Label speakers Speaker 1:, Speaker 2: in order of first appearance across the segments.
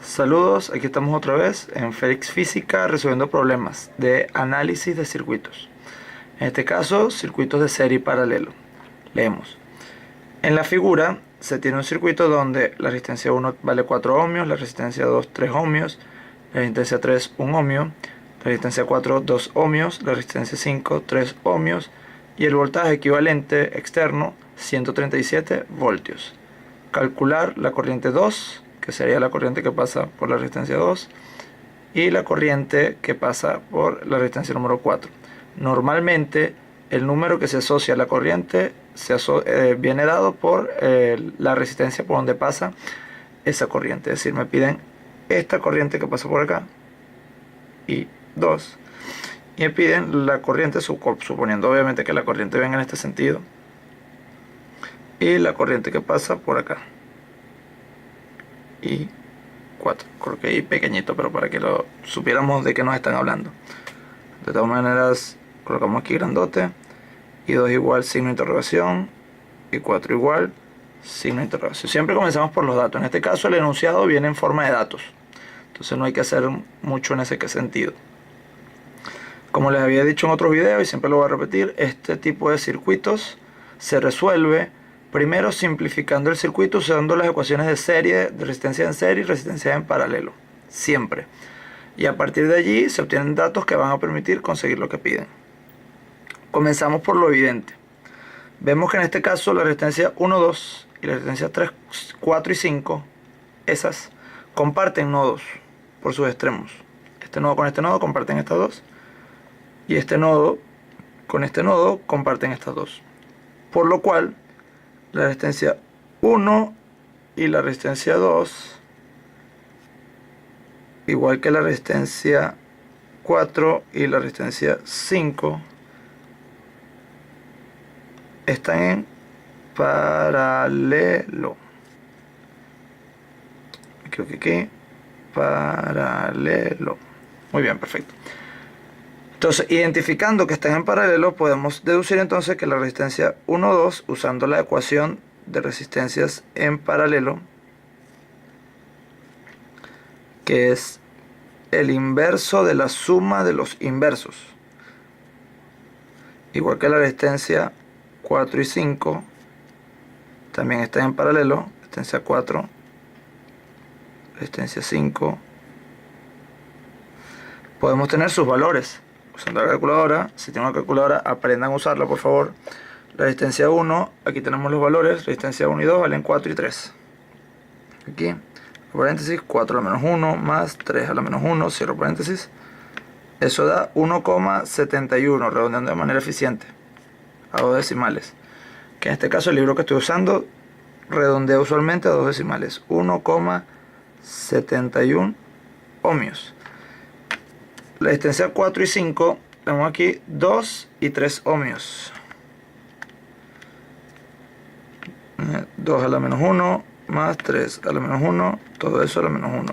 Speaker 1: Saludos, aquí estamos otra vez en Félix Física resolviendo problemas de análisis de circuitos. En este caso, circuitos de serie y paralelo. Leemos. En la figura se tiene un circuito donde la resistencia 1 vale 4 ohmios, la resistencia 2 3 ohmios, la resistencia 3 1 ohmio, la resistencia 4 2 ohmios, la resistencia 5 3 ohmios y el voltaje equivalente externo 137 voltios. Calcular la corriente 2, que sería la corriente que pasa por la resistencia 2, y la corriente que pasa por la resistencia número 4. Normalmente el número que se asocia a la corriente viene dado por la resistencia por donde pasa esa corriente. Es decir, me piden esta corriente que pasa por acá y 2, y me piden la corriente, suponiendo obviamente que la corriente venga en este sentido, y la corriente que pasa por acá y 4. Creo que ahí pequeñito, pero para que lo supiéramos de qué nos están hablando. De todas maneras, colocamos aquí grandote, y 2 igual signo de interrogación, y 4 igual signo de interrogación. Siempre comenzamos por los datos. En este caso el enunciado viene en forma de datos, entonces no hay que hacer mucho en ese sentido. Como les había dicho en otros videos y siempre lo voy a repetir, este tipo de circuitos se resuelve primero simplificando el circuito usando las ecuaciones de serie, de resistencia en serie y resistencia en paralelo, siempre. Y a partir de allí se obtienen datos que van a permitir conseguir lo que piden. Comenzamos por lo evidente. Vemos que en este caso la resistencia 1, 2 y la resistencia 3, 4 y 5, esas comparten nodos por sus extremos. Este nodo con este nodo comparten estas dos, y este nodo con este nodo comparten estas dos. Por lo cual la resistencia 1 y la resistencia 2, igual que la resistencia 4 y la resistencia 5, están en paralelo. Creo que aquí, paralelo. Muy bien, perfecto. Entonces, identificando que están en paralelo, podemos deducir entonces que la resistencia 1, 2, usando la ecuación de resistencias en paralelo, que es el inverso de la suma de los inversos, igual que la resistencia 4 y 5, también están en paralelo. Resistencia 4, resistencia 5, podemos tener sus valores usando la calculadora. Si tienen una calculadora, aprendan a usarla, por favor. La resistencia 1, aquí tenemos los valores. Resistencia 1 y 2 valen 4 y 3. Aquí, paréntesis, 4 a la menos 1 más 3 a la menos 1, cierro paréntesis. Eso da 1,71, redondeando de manera eficiente a 2 decimales. Que en este caso el libro que estoy usando redondea usualmente a 2 decimales. 1,71 ohmios. La resistencia 4 y 5, tenemos aquí 2 y 3 ohmios. 2 a la menos 1 más 3 a la menos 1, todo eso a la menos 1.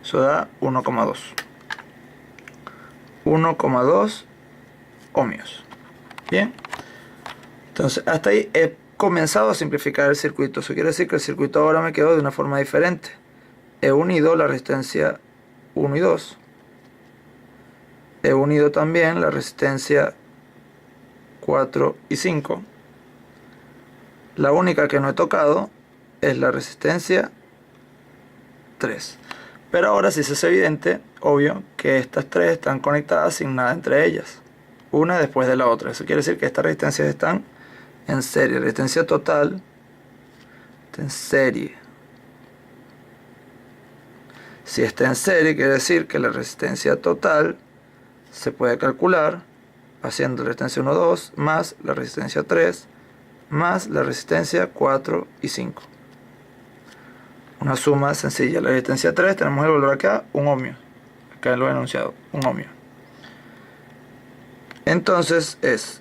Speaker 1: Eso da 1,2. 1,2 ohmios. Bien. Entonces, hasta ahí he comenzado a simplificar el circuito. Eso quiere decir que el circuito ahora me quedó de una forma diferente. He unido la resistencia 1 y 2. He unido también la resistencia 4 y 5. La única que no he tocado es la resistencia 3. Pero ahora sí se es evidente, obvio, que estas tres están conectadas sin nada entre ellas, una después de la otra. Eso quiere decir que estas resistencias están en serie. La resistencia total está en serie. Si está en serie, quiere decir que la resistencia total se puede calcular haciendo la resistencia 1, 2 más la resistencia 3 más la resistencia 4 y 5. Una suma sencilla. La resistencia 3, tenemos el valor acá, 1 ohmio. Acá en lo enunciado, 1 ohmio. Entonces es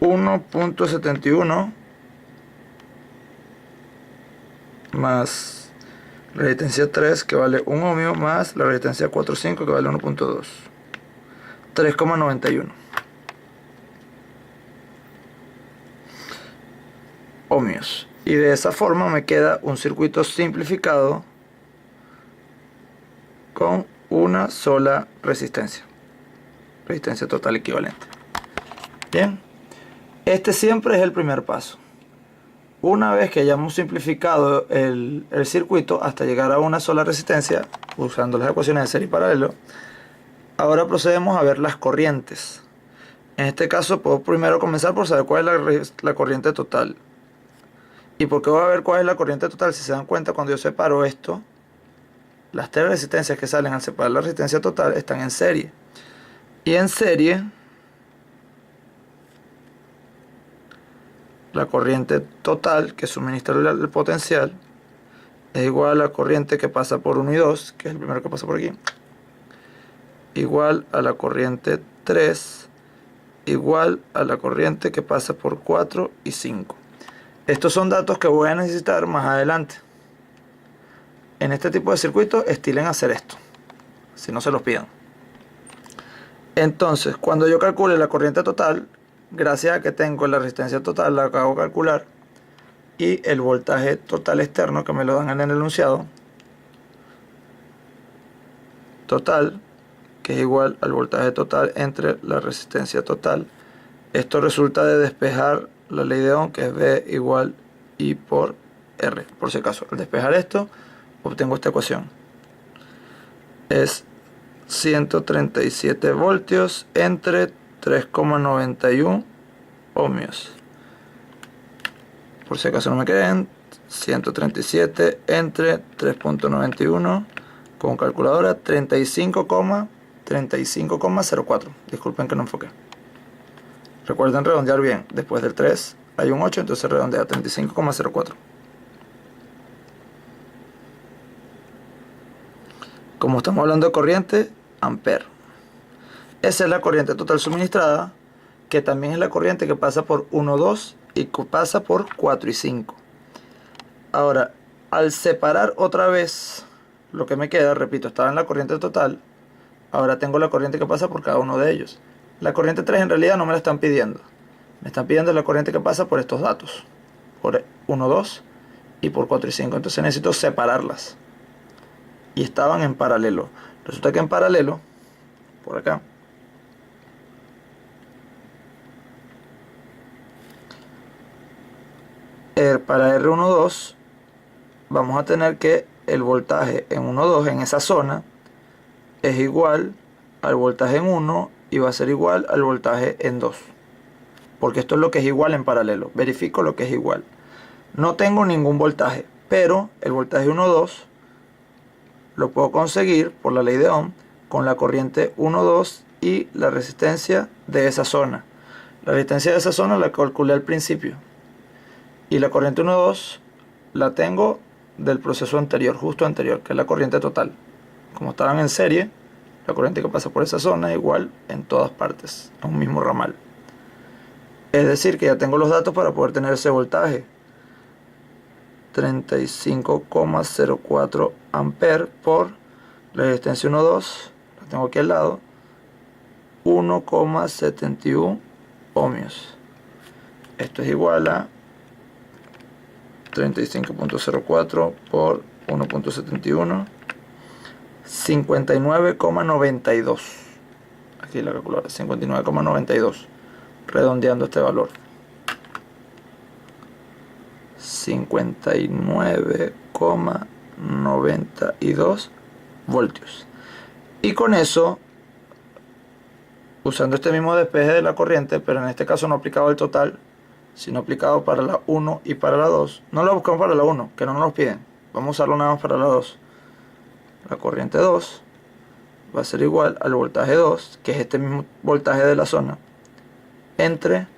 Speaker 1: 1,71 más la resistencia 3, que vale 1 ohmio, más la resistencia 4,5, que vale 1,2. 3,91 ohmios. Y de esa forma me queda un circuito simplificado con una sola resistencia total equivalente. Bien, este siempre es el primer paso. Una vez que hayamos simplificado el circuito hasta llegar a una sola resistencia usando las ecuaciones de serie y paralelo, ahora procedemos a ver las corrientes. En este caso puedo primero comenzar por saber cuál es la corriente total. ¿Y por qué voy a ver cuál es la corriente total? Si se dan cuenta, cuando yo separo esto, las tres resistencias que salen al separar la resistencia total están en serie. Y en serie, la corriente total que suministra el potencial es igual a la corriente que pasa por 1 y 2, que es el primero que pasa por aquí, igual a la corriente 3, igual a la corriente que pasa por 4 y 5. Estos son datos que voy a necesitar más adelante. En este tipo de circuitos estilen hacer esto, si no se los pidan. Entonces, cuando yo calcule la corriente total, gracias a que tengo la resistencia total, la acabo de calcular, y el voltaje total externo que me lo dan en el enunciado, total, que es igual al voltaje total entre la resistencia total. Esto resulta de despejar la ley de Ohm, que es V igual I por R. Por si acaso, al despejar esto, obtengo esta ecuación. Es 137 voltios entre 3,91 ohmios. Por si acaso no me creen, 137 entre 3,91 con calculadora, 35,04. Disculpen que no enfoqué. Recuerden redondear bien. Después del 3 hay un 8, entonces redondea 35,04. Como estamos hablando de corriente, ampere. Esa es la corriente total suministrada, que también es la corriente que pasa por 1, 2 y que pasa por 4 y 5. Ahora, al separar otra vez lo que me queda, repito, estaba en la corriente total, ahora tengo la corriente que pasa por cada uno de ellos. La corriente 3 en realidad no me la están pidiendo. Me están pidiendo la corriente que pasa por estos datos, por 1, 2 y por 4 y 5. Entonces necesito separarlas. Y estaban en paralelo. Resulta que en paralelo, por acá, para R12 vamos a tener que el voltaje en 1,2 en esa zona es igual al voltaje en 1 y va a ser igual al voltaje en 2, porque esto es lo que es igual en paralelo. Verifico lo que es igual. No tengo ningún voltaje, pero el voltaje 1,2 lo puedo conseguir por la ley de Ohm con la corriente 1,2 y la resistencia de esa zona. La resistencia de esa zona la calculé al principio, y la corriente 1,2 la tengo del proceso anterior, justo anterior, que es la corriente total. Como estaban en serie, la corriente que pasa por esa zona es igual en todas partes, es un mismo ramal. Es decir, que ya tengo los datos para poder tener ese voltaje. 35,04 ampere por la resistencia 1,2, la tengo aquí al lado, 1,71 ohmios. Esto es igual a 35,04 por 1,71, 59,92. Aquí la calculadora, 59,92, redondeando este valor. 59,92 voltios. Y con eso, usando este mismo despeje de la corriente, pero en este caso no aplicado al total, sino aplicado para la 1 y para la 2. No lo buscamos para la 1, que no nos lo piden. Vamos a usarlo nada más para la 2. La corriente 2 va a ser igual al voltaje 2, que es este mismo voltaje de la zona, entre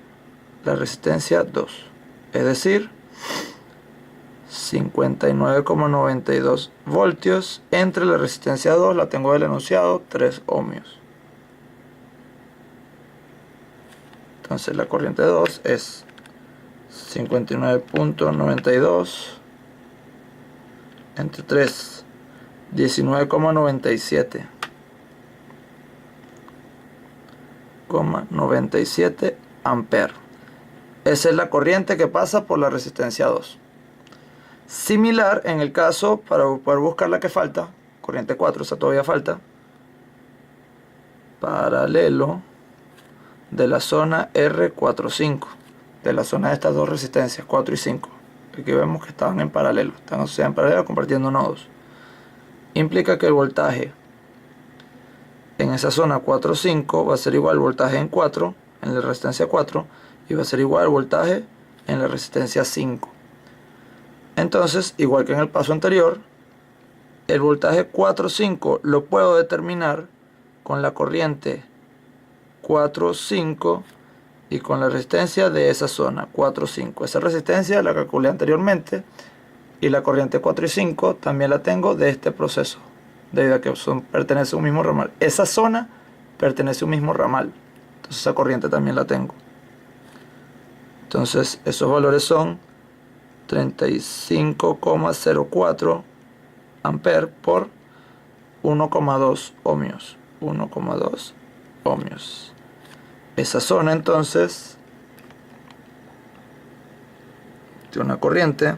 Speaker 1: la resistencia 2. Es decir, 59,92 voltios entre la resistencia 2, la tengo del enunciado, 3 ohmios. Entonces la corriente 2 es 59,92 entre 3, 19,97 ampere. Esa es la corriente que pasa por la resistencia 2. Similar en el caso, para poder buscar la que falta, corriente 4, o sea, todavía falta, paralelo de la zona R45, de la zona de estas dos resistencias, 4 y 5. Aquí vemos que estaban en paralelo, están asociadas en paralelo compartiendo nodos. Implica que el voltaje en esa zona 4, 5 va a ser igual al voltaje en 4, en la resistencia 4, y va a ser igual al voltaje en la resistencia 5. Entonces, igual que en el paso anterior, el voltaje 4, 5 lo puedo determinar con la corriente 4, 5 y con la resistencia de esa zona 4, 5. Esa resistencia la calculé anteriormente, y la corriente 4 y 5 también la tengo de este proceso, debido a que pertenece a un mismo ramal. Esa zona pertenece a un mismo ramal, entonces esa corriente también la tengo. Entonces esos valores son 35,04 amperes por 1,2 ohmios. 1,2 ohmios. Esa zona entonces tiene una corriente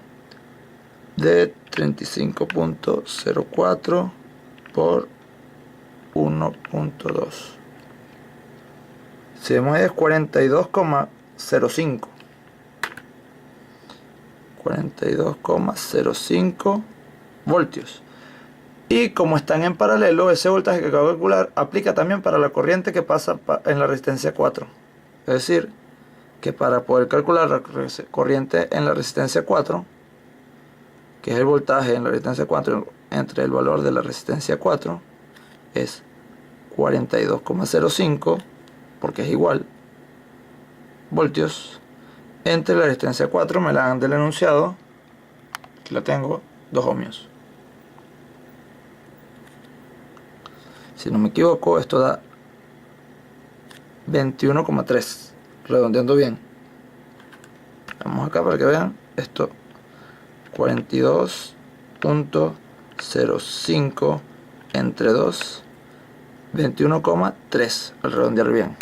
Speaker 1: de 35,04 por 1,2. Si vemos es 42,05. 42,05 voltios. Y como están en paralelo, ese voltaje que acabo de calcular aplica también para la corriente que pasa en la resistencia 4. Es decir, que para poder calcular la corriente en la resistencia 4, que es el voltaje en la resistencia 4 entre el valor de la resistencia 4, es 42,05, porque es igual, voltios, entre la resistencia 4, me la dan del enunciado, aquí la tengo, 2 ohmios. Si no me equivoco, esto da 21,3, redondeando bien. Vamos acá para que vean, esto 42,05 entre 2, 21,3, al redondear bien.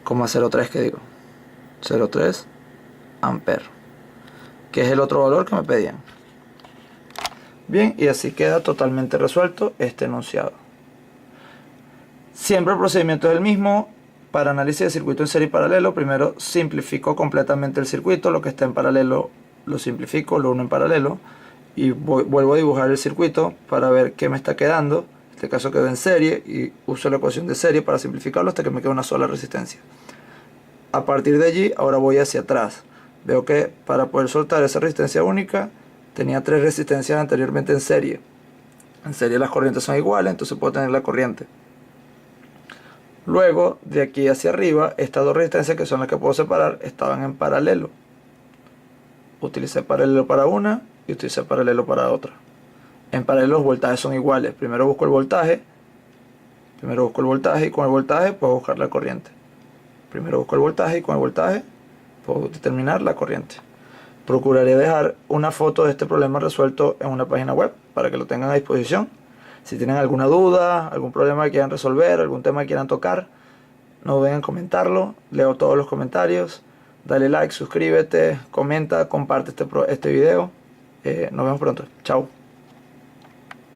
Speaker 1: 0,03 que digo, 0,3 amperes, que es el otro valor que me pedían. Bien, y así queda totalmente resuelto este enunciado. Siempre el procedimiento es el mismo. Para análisis de circuito en serie y paralelo, primero simplifico completamente el circuito, lo que está en paralelo lo simplifico, lo uno en paralelo, y vuelvo a dibujar el circuito para ver qué me está quedando. En este caso quedó en serie, y uso la ecuación de serie para simplificarlo hasta que me quede una sola resistencia. A partir de allí, ahora voy hacia atrás. Veo que para poder soltar esa resistencia única, tenía 3 resistencias anteriormente en serie. En serie las corrientes son iguales, entonces puedo tener la corriente. Luego, de aquí hacia arriba, estas 2 resistencias, que son las que puedo separar, estaban en paralelo. Utilicé paralelo para una y utilicé paralelo para otra. En paralelo los voltajes son iguales. Primero busco el voltaje y con el voltaje puedo buscar la corriente. Primero busco el voltaje y con el voltaje puedo determinar la corriente. Procuraré dejar una foto de este problema resuelto en una página web para que lo tengan a disposición. Si tienen alguna duda, algún problema que quieran resolver, algún tema que quieran tocar, no duden en comentarlo. Leo todos los comentarios. Dale like, suscríbete, comenta, comparte este video. Nos vemos pronto. Chao.